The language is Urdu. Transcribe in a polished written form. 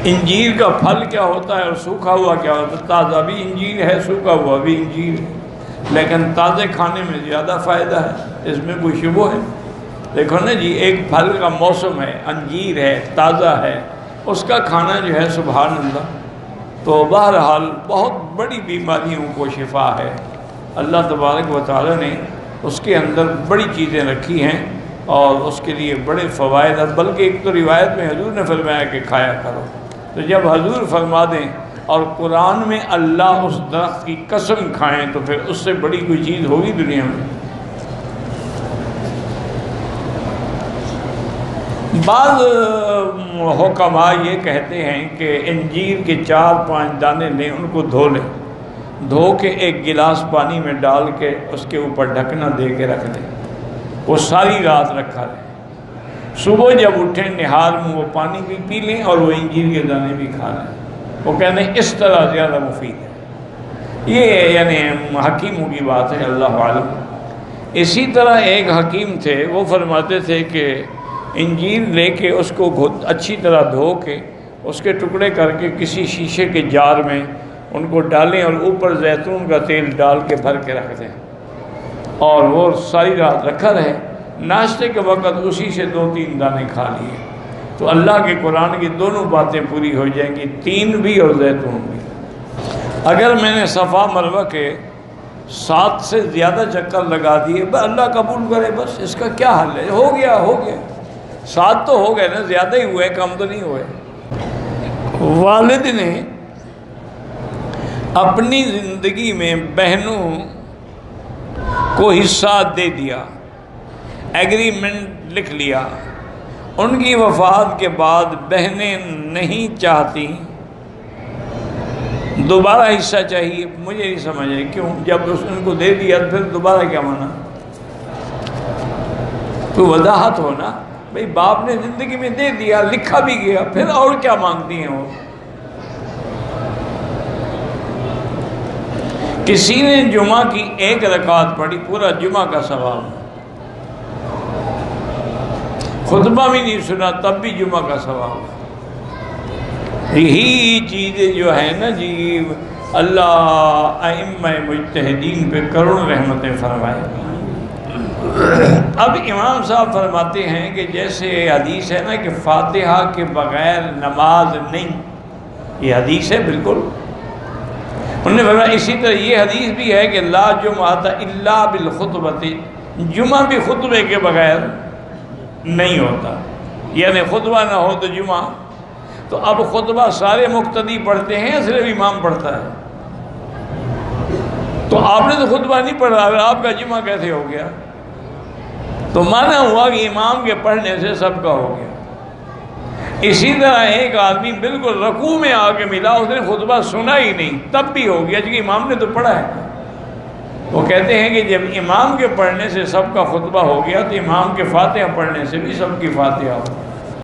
انجیر کا پھل کیا ہوتا ہے اور سوکھا ہوا کیا ہوتا ہے؟ تازہ بھی انجیر ہے، سوکھا ہوا بھی انجیر ہے، لیکن تازے کھانے میں زیادہ فائدہ ہے، اس میں کوئی شبہ ہے؟ دیکھو نا جی، ایک پھل کا موسم ہے، انجیر ہے، تازہ ہے، اس کا کھانا جو ہے سبحان اللہ۔ تو بہرحال بہت بڑی بیماریوں کو شفا ہے، اللہ تبارک و تعالی نے اس کے اندر بڑی چیزیں رکھی ہیں اور اس کے لیے بڑے فوائد ہیں، بلکہ ایک تو روایت میں حضور نے فرمایا کہ کھایا کرو۔ تو جب حضور فرما دیں اور قرآن میں اللہ اس درخت کی قسم کھائیں تو پھر اس سے بڑی کوئی چیز ہوگی دنیا میں؟ بعض حکماء یہ کہتے ہیں کہ انجیر کے 4-5 دانے لیں، ان کو دھو لیں، دھو کے ایک گلاس پانی میں ڈال کے اس کے اوپر ڈھکنا دے کے رکھ دیں، وہ ساری رات رکھا رہے، صبح جب اٹھیں نہار میں وہ پانی بھی پی لیں اور وہ انجیر کے دانے بھی کھا لیں۔ وہ کہتے ہیں اس طرح زیادہ مفید ہے۔ یہ یعنی حکیموں کی بات ہے، اللہ عالم۔ اسی طرح ایک حکیم تھے، وہ فرماتے تھے کہ انجیر لے کے اس کو اچھی طرح دھو کے اس کے ٹکڑے کر کے کسی شیشے کے جار میں ان کو ڈالیں اور اوپر زیتون کا تیل ڈال کے بھر کے رکھ دیں اور وہ ساری رات رکھا رہے، ناشتے کے وقت اسی سے 2-3 دانے کھا لیے تو اللہ کے قرآن کی دونوں باتیں پوری ہو جائیں گی، تین بھی اور زیتون بھی۔ اگر میں نے صفا مروہ کے 7 سے زیادہ چکر لگا دیے، اللہ قبول کرے، بس اس کا کیا حل ہے؟ ہو گیا 7 تو ہو گئے نا، زیادہ ہی ہوئے، کم تو نہیں ہوئے۔ والد نے اپنی زندگی میں بہنوں کو حصہ دے دیا، ایگریمنٹ لکھ لیا، ان کی وفات کے بعد بہنیں نہیں چاہتی دوبارہ حصہ چاہیے۔ مجھے نہیں سمجھ آئی کیوں، جب ان کو دے دیا پھر دوبارہ کیا مانا؟ تو وضاحت ہو نا بھئی، باپ نے زندگی میں دے دیا، لکھا بھی گیا، پھر اور کیا مانگتی ہیں وہ؟ کسی نے جمعہ کی 1 رکعت پڑھی، پورا جمعہ کا ثواب، خطبہ بھی نہیں سنا تب بھی جمعہ کا ثواب۔ یہی چیزیں جو ہے نا جی، اللہ ائمہ مجتہدین پہ کروڑوں رحمتیں فرمائے۔ اب امام صاحب فرماتے ہیں کہ جیسے حدیث ہے نا کہ فاتحہ کے بغیر نماز نہیں، یہ حدیث ہے بالکل، انہوں نے فرمایا اسی طرح یہ حدیث بھی ہے کہ لا جمعۃ الا بالخطبۃ، جمعہ بھی خطبے کے بغیر نہیں ہوتا، یعنی خطبہ نہ ہو تو جمعہ۔ تو اب خطبہ سارے مقتدی پڑھتے ہیں یا صرف امام پڑھتا ہے؟ تو آپ نے تو خطبہ نہیں پڑھا، اگر آپ کا جمعہ کیسے ہو گیا؟ تو معنی ہوا کہ امام کے پڑھنے سے سب کا ہو گیا۔ اسی طرح ایک آدمی بالکل رکوع میں آ کے ملا، اس نے خطبہ سنا ہی نہیں، تب بھی ہو گیا کیونکہ امام نے تو پڑھا ہے۔ وہ کہتے ہیں کہ جب امام کے پڑھنے سے سب کا خطبہ ہو گیا تو امام کے فاتحہ پڑھنے سے بھی سب کی فاتحہ ہو گئی۔